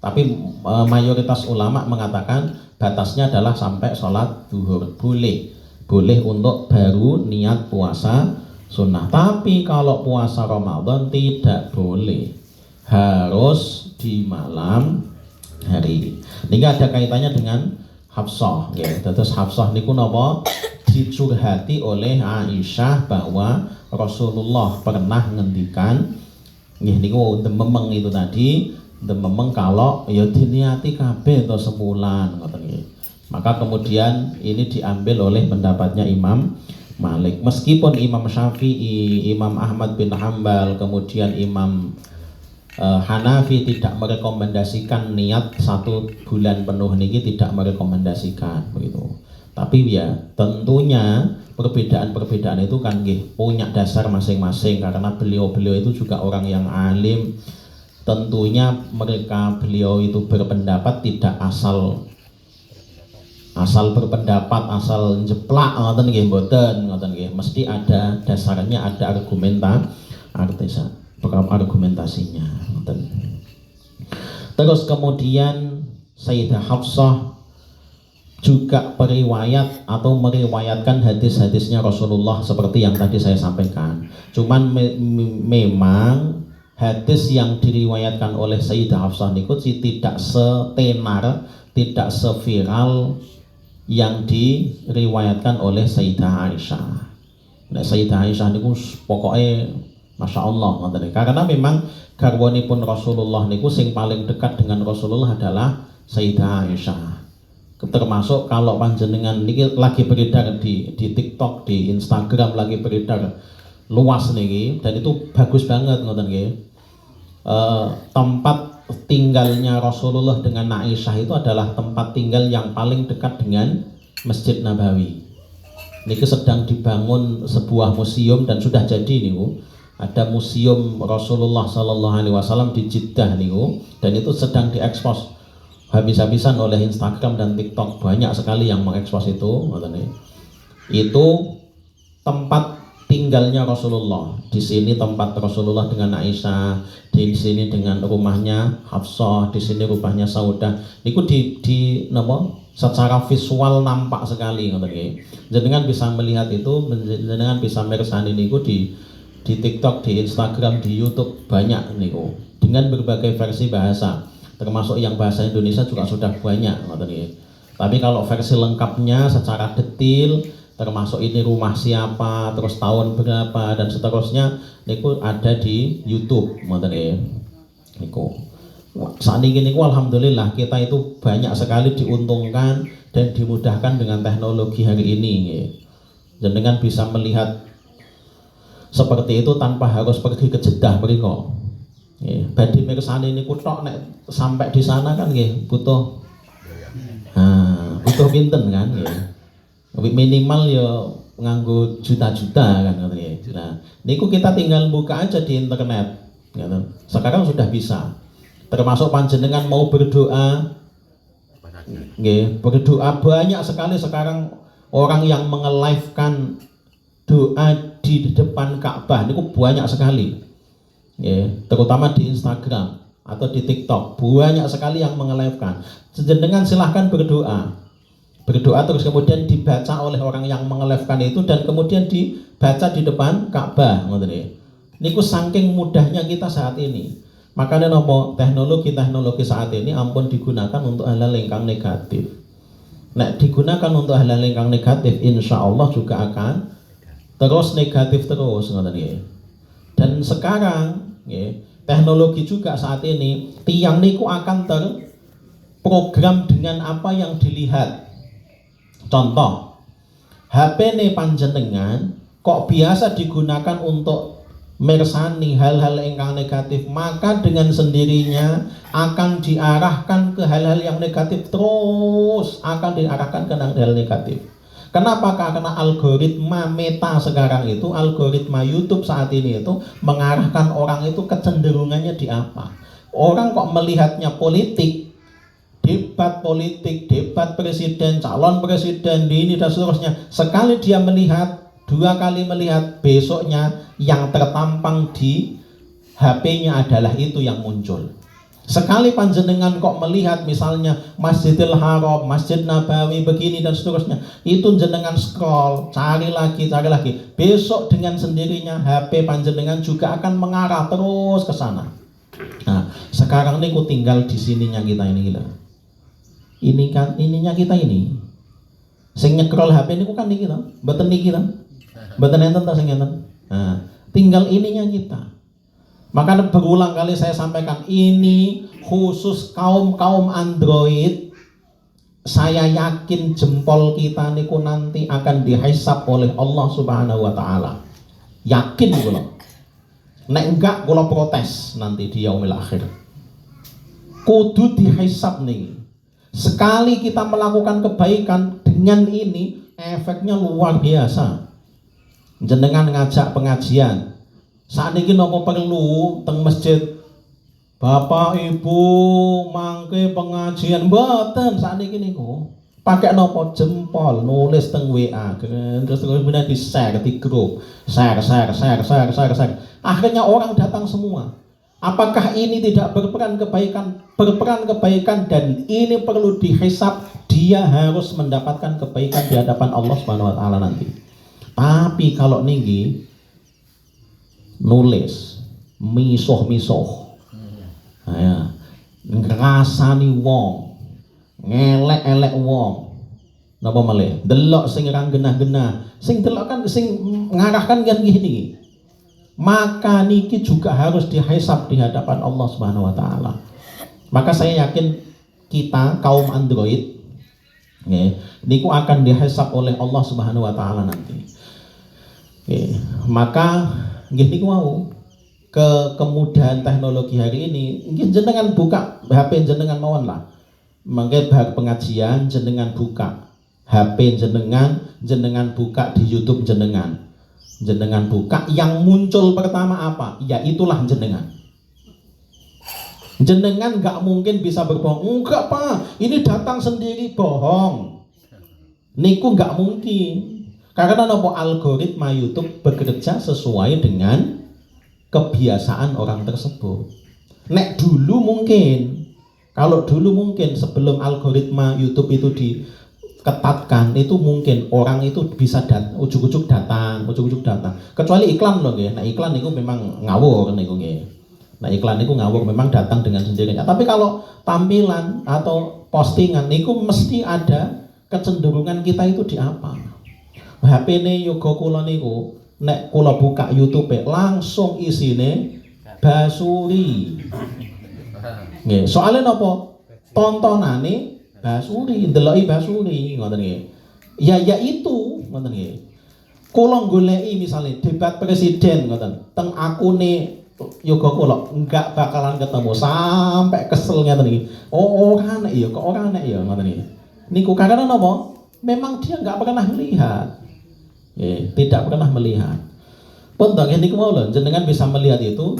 Tapi mayoritas ulama mengatakan batasnya adalah sampai sholat duhur. Boleh untuk baru niat puasa sunnah. Tapi kalau puasa Ramadan tidak boleh. Harus di malam hari. Ini ada kaitannya dengan Hafsah, ya. Terus Hafsah niku napa dicurhati oleh Aisyah bahwa Rasulullah pernah ngendikan nggih niku dememeng itu tadi, dememeng kalau ya diniati kabeh to sebulan ngoten nggih. Maka kemudian ini diambil oleh pendapatnya Imam Malik. Meskipun Imam Syafi'i, Imam Ahmad bin Hambal, kemudian Imam Hanafi tidak merekomendasikan niat 1 bulan penuh niki tidak merekomendasikan begitu. Tapi ya tentunya perbedaan-perbedaan itu kan punya dasar masing-masing karena beliau-beliau itu juga orang yang alim. Tentunya beliau itu berpendapat tidak asal berpendapat, asal jeplak ngoten nggih mboten ngoten nggih. Mesti ada dasarnya, ada argumentasinya. Terus kemudian Sayyidah Hafsah juga periwayat atau meriwayatkan hadis-hadisnya Rasulullah seperti yang tadi saya sampaikan. Cuman memang hadis yang diriwayatkan oleh Sayyidah Hafsah niku tidak setenar, tidak seviral yang diriwayatkan oleh Sayyidah Aisyah. Nah, Sayyidah Aisyah niku pokoknya Masya Allah, karena memang garwanipun Rasulullah niku sing paling dekat dengan Rasulullah adalah Sayyidah Aisyah. Termasuk kalau panjenengan niki lagi beredar di TikTok, di Instagram lagi beredar luas niki dan itu bagus banget ngoten nggih. Tempat tinggalnya Rasulullah dengan Aisyah itu adalah tempat tinggal yang paling dekat dengan Masjid Nabawi. Niki sedang dibangun sebuah museum dan sudah jadi niku. Ada museum Rasulullah Sallallahu Alaihi Wasallam di Jeddah niku dan itu sedang diekspos habis-habisan oleh Instagram dan TikTok, banyak sekali yang mengekspos itu. Itu tempat tinggalnya Rasulullah. Di sini tempat Rasulullah dengan Aisyah, di sini dengan rumahnya Hafsah, di sini rumahnya Saudah. Niku di secara visual nampak sekali ngoten nggih. Jenengan bisa melihat itu, jenengan bisa mirsani niku di TikTok, di Instagram, di YouTube banyak niku dengan berbagai versi bahasa, termasuk yang bahasa Indonesia juga sudah banyak. Tapi kalau versi lengkapnya secara detail, termasuk ini rumah siapa, terus tahun berapa dan seterusnya, niku ada di YouTube, niku. Saat ini niku alhamdulillah kita itu banyak sekali diuntungkan dan dimudahkan dengan teknologi hari ini. Jenengan bisa melihat seperti itu tanpa harus pergi ke Jeddah mriko. Nggih, badhe mirsani niku tok nek sampai di sana kan nggih butuh butuh pinten kan nggih. Minimal ya nganggo juta-juta kan nggih. Nah, niku kita tinggal buka aja di internet gitu. Sekarang sudah bisa. Termasuk panjenengan mau berdoa nggih, berdoa banyak sekali sekarang orang yang menge-live-kan doa di depan Ka'bah niku banyak sekali. Terutama di Instagram atau di TikTok banyak sekali yang menge-live-kan. Jenengan silahkan berdoa terus kemudian dibaca oleh orang yang menge-live-kan itu dan kemudian dibaca di depan Ka'bah. Niku saking mudahnya kita saat ini. Makanya nopo teknologi saat ini ampun digunakan untuk hal-hal ingkang negatif. Nek digunakan untuk hal-hal ingkang negatif, insya Allah juga akan terus negatif terus. Dan sekarang teknologi juga saat ini tiang niku akan terprogram dengan apa yang dilihat. Contoh, HP nih panjenengan kok biasa digunakan untuk mersani hal-hal ingkang negatif, maka dengan sendirinya akan diarahkan ke hal-hal yang negatif, terus akan diarahkan ke hal negatif. Kenapa? Karena algoritma Meta sekarang itu, algoritma YouTube saat ini itu mengarahkan orang itu kecenderungannya di apa. Orang kok melihatnya politik, debat politik, debat presiden, calon presiden, ini dan seterusnya. Sekali dia melihat, dua kali melihat, besoknya yang tertampang di HP-nya adalah itu yang muncul. Sekali panjenengan kok melihat misalnya Masjidil Haram, Masjid Nabawi begini dan seterusnya, itu jenengan scroll, cari lagi. Besok dengan sendirinya HP panjenengan juga akan mengarah terus ke sana. Nah, sekarang ini ku tinggal di sininya kita ini gila. Ini kan ininya kita ini. Sing nyekrol HP ini ku kan niki to, mboten niki to. Mboten enten ta sing enten. Nah, tinggal ininya kita. Maka berulang kali saya sampaikan, ini khusus kaum Android. Saya yakin jempol kita niku nanti akan dihisab oleh Allah Subhanahu wa taala. Yakin kula. Nek enggak kula protes nanti di yaumil akhir. Kudu dihisab nih. Sekali kita melakukan kebaikan dengan ini, efeknya luar biasa. Jenengan ngajak pengajian. Saat ini nopo perlu teng masjid Bapak Ibu mangke pengajian mboten saat ini niku pakai nopo jempol nulis teng WA terus kemudian di share di grup share akhirnya orang datang semua. Apakah ini tidak berperan kebaikan dan ini perlu dihisab, dia harus mendapatkan kebaikan di hadapan Allah Subhanahu wa taala nanti. Tapi kalau ninggi nulis misuh ngrasani wong, ngelek wong, napa malih delok sing ra genah-genah, sing delok kan sing ngarahkan kan gini. Maka niki juga harus dihisab di hadapan Allah Subhanahu wa taala. Maka saya yakin kita kaum Android niku akan dihisab oleh Allah Subhanahu wa taala nanti. Maka nggih niku mau kemudahan teknologi hari ini, mungkin jenengan buka HP jenengan mawon lah. Mangke bahas pengajian jenengan buka HP jenengan buka di YouTube jenengan buka, yang muncul pertama apa? Ya itulah jenengan nggak mungkin bisa berbohong. Enggak Pak, ini datang sendiri, bohong. Niku nggak mungkin. Karena nopo algoritma YouTube bekerja sesuai dengan kebiasaan orang tersebut. Nek dulu mungkin, kalau dulu mungkin sebelum algoritma YouTube itu diketatkan, itu mungkin orang itu bisa ujuk-ujuk datang. Kecuali iklan loh nggih. Nah iklan itu memang ngawur niku nggih. Nah iklan itu ngawur memang datang dengan sendirinya. Tapi kalau tampilan atau postingan itu mesti ada kecenderungan kita itu di apa. HP ini yoga kula niku nek kula buka YouTube langsung isine basuri. Nggih, soalnya napa? Tontonane basuri, ndeloki basuri ngoten nggih. Ya itu ngoten nggih. Kula goleki misale debat presiden ngoten teng akune yoga kula enggak bakalan ketemu sampai kesel ngeten iki. Oh ora nek ya kok ora nek ya ngoten iki. Niku karena napa? Memang dia enggak pernah melihat. Tidak pernah melihat. Pun tak niku mau lho jenengan bisa melihat itu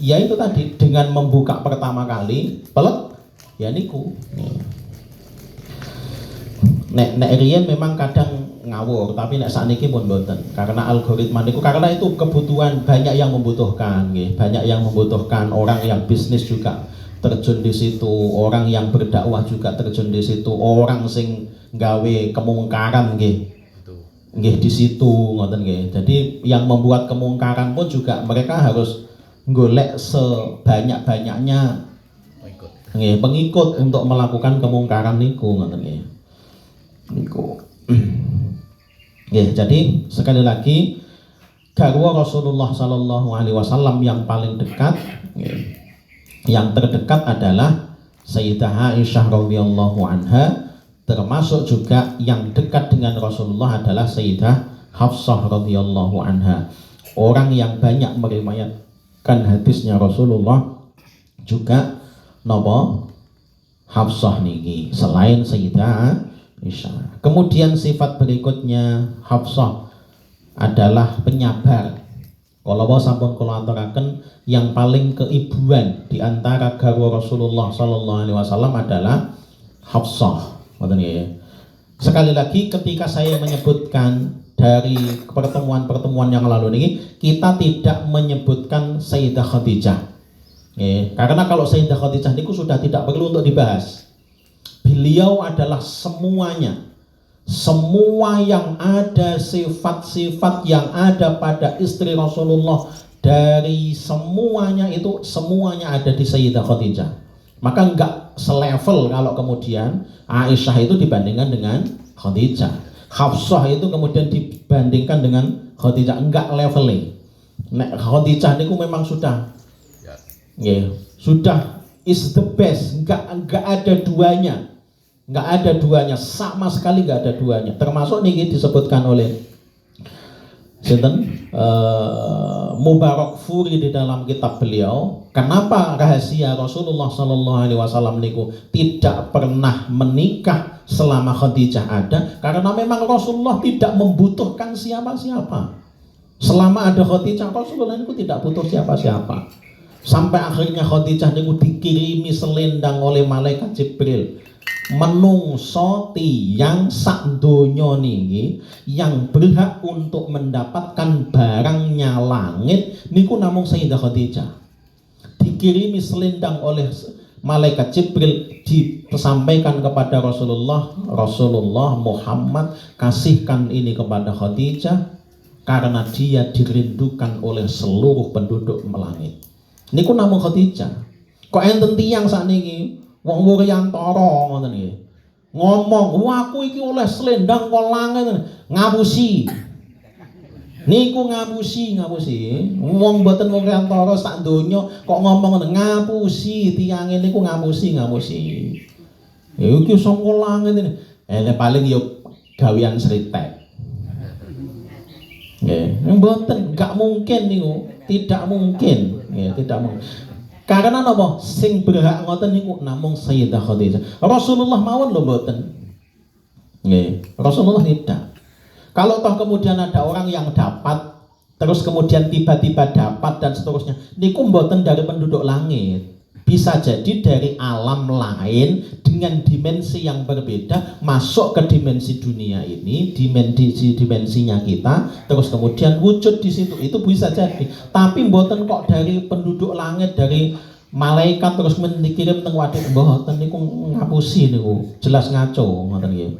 ya itu tadi dengan membuka pertama kali pelek ya niku. Nek riyen memang kadang ngawur, tapi nek sakniki pun mboten. Karena algoritma niku karena itu kebutuhan banyak yang membutuhkan nggih, banyak yang membutuhkan, orang yang bisnis juga terjun di situ, orang yang berdakwah juga terjun di situ, orang sing gawe kemungkaran nggih. Nggih di situ ngoten nggih. Jadi yang membuat kemungkaran pun juga mereka harus golek sebanyak-banyaknya pengikut untuk melakukan kemungkaran niku ngoten nggih. Niku. Jadi sekali lagi garwa Rasulullah sallallahu alaihi wasallam yang paling dekat yang terdekat adalah Sayyidah Aisyah radhiyallahu anha, termasuk juga yang dekat dengan Rasulullah adalah Sayyidah Hafsah radhiyallahu anha. Orang yang banyak meriwayatkan hadisnya Rasulullah juga napa Hafsah niki selain Sayyidah Aisyah. Kemudian sifat berikutnya Hafsah adalah penyabar. Kalau sampun kula aturaken yang paling keibuan di antara garwa Rasulullah sallallahu alaihi wasallam adalah Hafsah. Sekali lagi ketika saya menyebutkan dari pertemuan-pertemuan yang lalu ini, kita tidak menyebutkan Sayyidah Khadijah. Karena kalau Sayyidah Khadijah niku sudah tidak perlu untuk dibahas. Beliau adalah semuanya, semua yang ada, sifat-sifat yang ada pada istri Rasulullah, dari semuanya itu semuanya ada di Sayyidah Khadijah. Maka enggak selevel kalau kemudian Aisyah itu dibandingkan dengan Khadijah, Hafsah itu kemudian dibandingkan dengan Khadijah, enggak levelnya. Nek Khadijah niku memang sudah sudah is the best, enggak ada duanya. Nggak ada duanya, sama sekali nggak ada duanya. Termasuk niki disebutkan oleh Mubarakfuri di dalam kitab beliau, kenapa rahasia Rasulullah Sallallahu Alaihi Wasallam niku tidak pernah menikah selama Khadijah ada, karena memang Rasulullah tidak membutuhkan siapa-siapa. Selama ada Khadijah, Rasulullah niku tidak butuh siapa-siapa. Sampai akhirnya Khadijah niku dikirimi selendang oleh malaikat Jibril. Menungso tiyang sak donya niki yang berhak untuk mendapatkan barangnya langit niku namung Sayyidah Khadijah. Dikirimi selendang oleh malaikat Jibril, disampaikan kepada Rasulullah, Rasulullah Muhammad kasihkan ini kepada Khadijah karena dia dirindukan oleh seluruh penduduk langit. Niku namung Khadijah. Kok enten tiyang sakniki wong Wuryantara ngoten nggih. Ngomong, "Wah, aku iki oleh selendang kok langit." Ngapusi. Niku ngapusi. Wong mboten Wuryantara sak donya kok ngomong ngoten, ngapusi tiyange niku ngapusi. Ya iki saka langit ini. Paling yo gawean sritek. Nggih, mboten, enggak mungkin niku, tidak mungkin. Ya, tidak mungkin. Karena napa sing berhak ngoten niku namung Sayyidah Khadijah. Rasulullah mawon lho mboten. Nggih, Rasulullah tidak. Kalau toh kemudian ada orang yang dapat terus kemudian tiba-tiba dapat dan seterusnya, niku mboten dari penduduk langit. Bisa jadi dari alam lain dengan dimensi yang berbeda masuk ke dimensi dunia ini, dimensinya kita, terus kemudian wujud di situ, itu bisa jadi. Tapi mboten kok dari penduduk langit, dari malaikat terus dikirim teng waduk, mboten niku ngapusi niku, jelas ngaco ngoten nggih.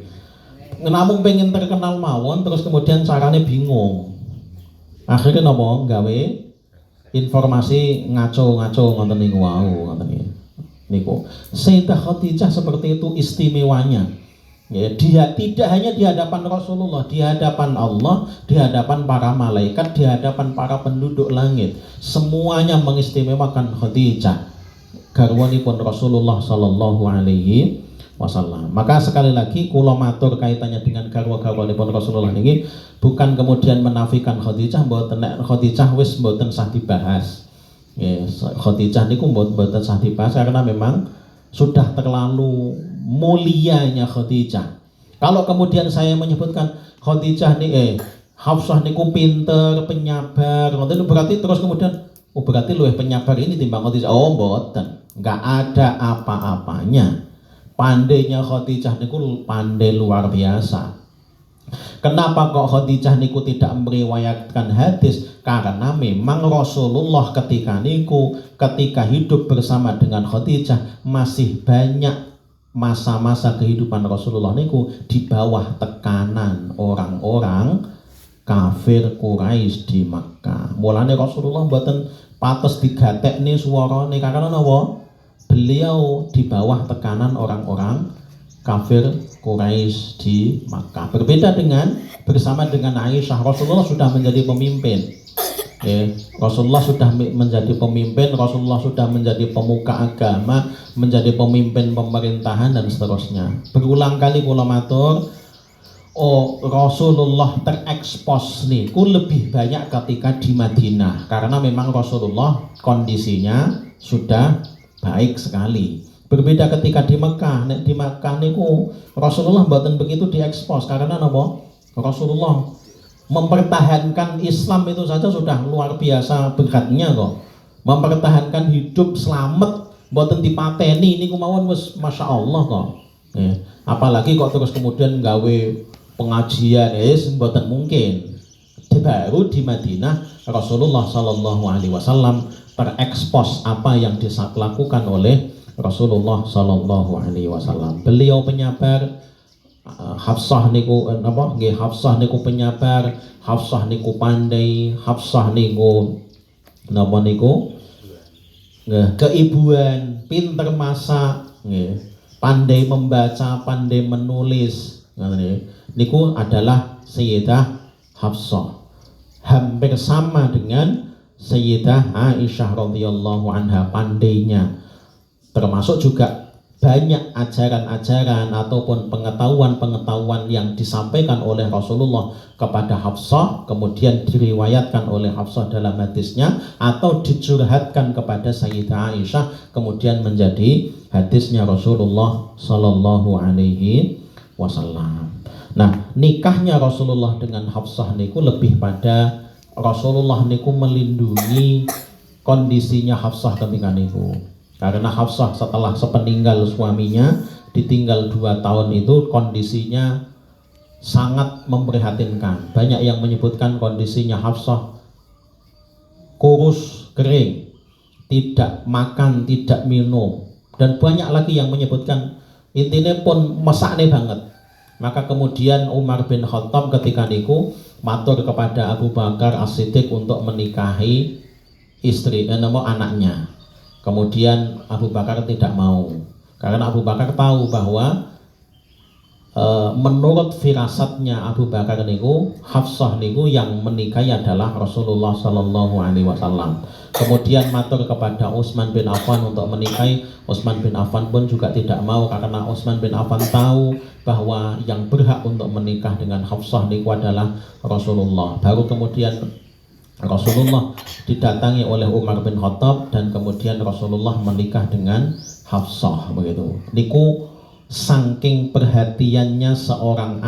Namung pengen terkenal mawon terus kemudian carane bingung. Akhirnya napa gawe informasi ngaco-ngaco ngoten niku wau ngoten niku. Sayyidah Khadijah seperti itu istimewanya. Ya, dia tidak hanya di hadapan Rasulullah, di hadapan Allah, di hadapan para malaikat, di hadapan para penduduk langit, semuanya mengistimewakan Khadijah, garwanipun Rasulullah Sallallahu Alaihi Wasallam. Maka sekali lagi kula matur kaitannya dengan garwa-garwanipun Rasulullah ini bukan kemudian menafikan Khadijah, mboten nek Khadijah wis mboten sah dibahas. Ya, Khadijah niku mboten sah dibahas karena memang sudah terlalu mulianya Khadijah. Kalau kemudian saya menyebutkan Khadijah nih Hafsah niku pinter, penyabar, ngoten berarti terus kemudian berarti luwih penyabar ini timbang Khadijah. Oh, mboten. Enggak ada apa-apanya. Pandainya Khadijah niku pandai luar biasa. Kenapa kok Khadijah niku tidak meriwayatkan hadis? Karena memang Rasulullah ketika hidup bersama dengan Khadijah masih banyak masa-masa kehidupan Rasulullah niku di bawah tekanan orang-orang kafir Quraisy di Makkah. Mulane Rasulullah mboten patos digatekne suarane karena napa? Beliau di bawah tekanan orang-orang kafir Quraisy di Makkah. Berbeda dengan bersama dengan Aisyah, Rasulullah sudah menjadi pemimpin. Rasulullah sudah menjadi pemimpin, Rasulullah sudah menjadi pemuka agama, menjadi pemimpin pemerintahan dan seterusnya. Berulang kali kula matur, Rasulullah terekspos niku lebih banyak ketika di Madinah karena memang Rasulullah kondisinya sudah baik sekali. Berbeda ketika di Mekah. Di Mekah niku Rasulullah mboten begitu diekspos karena napa? Rasulullah mempertahankan Islam itu saja sudah luar biasa beratnya kok. Mempertahankan hidup selamat mboten dipateni niku mawon wis Masya Allah kok. Apalagi kok terus kemudian gawe pengajian mboten mungkin. Baru di Madinah Rasulullah Sallallahu Alaihi Wasallam terekspos apa yang dilakukan oleh Rasulullah Sallallahu Alaihi Wasallam. Beliau penyabar. Hafsah niku Hafsah niku penyabar, Hafsah niku pandai, Hafsah niku keibuan, pinter masak, pandai membaca, pandai menulis. Niku adalah Sayyidah Hafsah. Hampir sama dengan Sayyidah Aisyah radhiyallahu anha pandainya. Termasuk juga banyak ajaran-ajaran ataupun pengetahuan-pengetahuan yang disampaikan oleh Rasulullah kepada Hafsah, kemudian diriwayatkan oleh Hafsah dalam hadisnya atau dicurhatkan kepada Sayyidah Aisyah, kemudian menjadi hadisnya Rasulullah Sallallahu Alaihi Wasallam. Nah, nikahnya Rasulullah dengan Hafsah niku lebih pada Rasulullah niku melindungi kondisinya Hafsah ketika niku. Karena Hafsah setelah sepeninggal suaminya ditinggal 2 tahun itu kondisinya sangat memprihatinkan. Banyak yang menyebutkan kondisinya Hafsah kurus, kering, tidak makan, tidak minum, dan banyak lagi yang menyebutkan intinya pun mesakne banget. Maka kemudian Umar bin Khattab ketika niku matur kepada Abu Bakar As-Siddiq untuk menikahi anaknya. Kemudian Abu Bakar tidak mau karena Abu Bakar tahu bahwa menurut firasatnya Abu Bakar niku Hafsah niku yang menikahi adalah Rasulullah Sallallahu Alaihi Wasallam. Kemudian matur kepada Utsman bin Affan untuk menikahi. Utsman bin Affan pun juga tidak mau karena Utsman bin Affan tahu bahwa yang berhak untuk menikah dengan Hafsah niku adalah Rasulullah. Baru kemudian Rasulullah didatangi oleh Umar bin Khattab dan kemudian Rasulullah menikah dengan Hafsah begitu. Niku saking perhatiannya seorang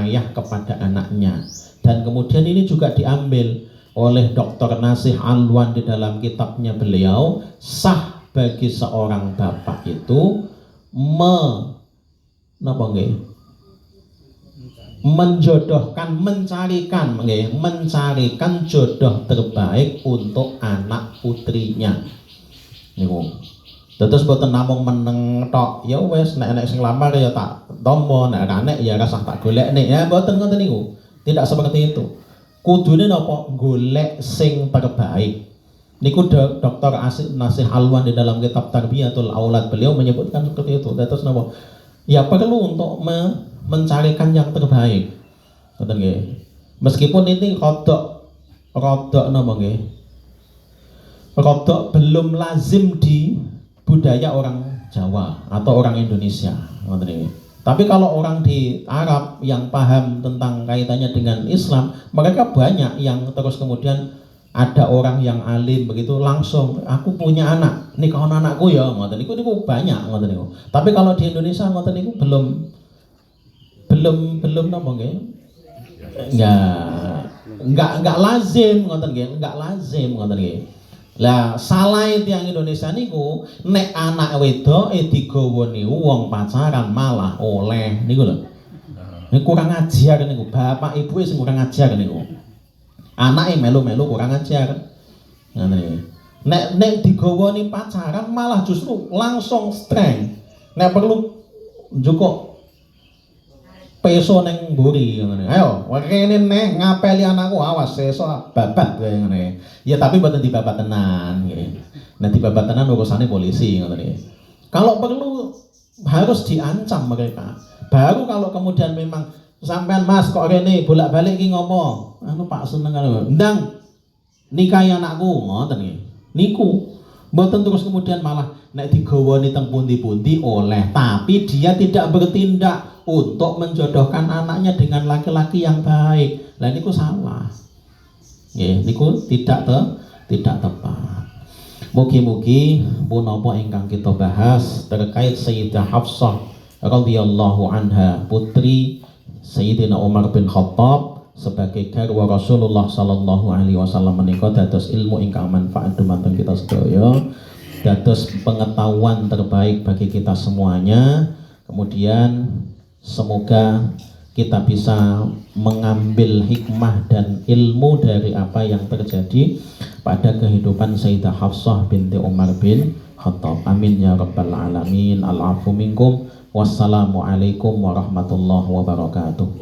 ayah kepada anaknya. Dan kemudian ini juga diambil oleh Dr. Nasih Alwan di dalam kitabnya beliau, sah bagi seorang bapak itu menjodohkan, mencarikan jodoh terbaik untuk anak putrinya. Niku. Terus boten namung meneng tok, ya wes nek sing lamar ya tak tombo, nek nek ya rasah tak golekne. Ya boten ngoten niku. Tidak seperti itu. kudune napa golek sing terbaik. Niku Dr. Nasih Alwan di dalam kitab Tarbiyatul Aulad beliau menyebutkan seperti itu. Terus napa? Ya perlu untuk mencarikan yang terbaik. Ngoten nggih. Meskipun ini rodok napa nggih? Rodok belum lazim di budaya orang Jawa atau orang Indonesia. Ngoten nggih. Tapi kalau orang di Arab yang paham tentang kaitannya dengan Islam, mereka banyak yang terus kemudian ada orang yang alim begitu langsung aku punya anak nikah anakku ya ngoten niku banyak ngoten niku. Tapi kalau di Indonesia ngoten niku belum napa nggih? Enggak lazim ngoten nggih, enggak lazim ngoten nggih. Lah salah tiyang Indonesia niku nek anak wedoke digawoni wong pacaran malah oleh niku lho. Niku kurang ajar niku, bapak ibu sing kurang ajar niku. Anake melu-melu kurang ajar. Ngene. Nek digawoni pacaran malah justru langsung streng. Nek perlu njukuk peso ning mburi ngene. Ayo, kene neh ngapeli anakku awas sesuk babat kaya ngene. Ya tapi mboten dibabat tenan nggih. Nek dibabat tenan urusane polisi ngoten nggih. Kalau perlu harus diancam mereka. Baru kalau kemudian memang sampean Mas kok rene bolak-balik ki ngomong anu Pak seneng karo ndang nikahi anakku ngoten nggih niku mboten terus kemudian malah nek digawani teng pundi-pundi oleh tapi dia tidak bertindak untuk menjodohkan anaknya dengan laki-laki yang baik. Lah niku salah nggih niku tidak tepat. Mugi-mugi punapa ingkang kita bahas terkait Sayyidah Hafsah radhiyallahu anha putri Sayyidina Umar bin Khattab sebagai garwa Rasulullah sallallahu alaihi wasallam menika dados ilmu ingkang manfaat dumateng kita sedaya, dados pengetahuan terbaik bagi kita semuanya. Kemudian semoga kita bisa mengambil hikmah dan ilmu dari apa yang terjadi pada kehidupan Sayyidah Hafsah binti Umar bin Khattab. Amin ya rabbal alamin. Al-afu minkum. Wassalamualaikum warahmatullahi wabarakatuh.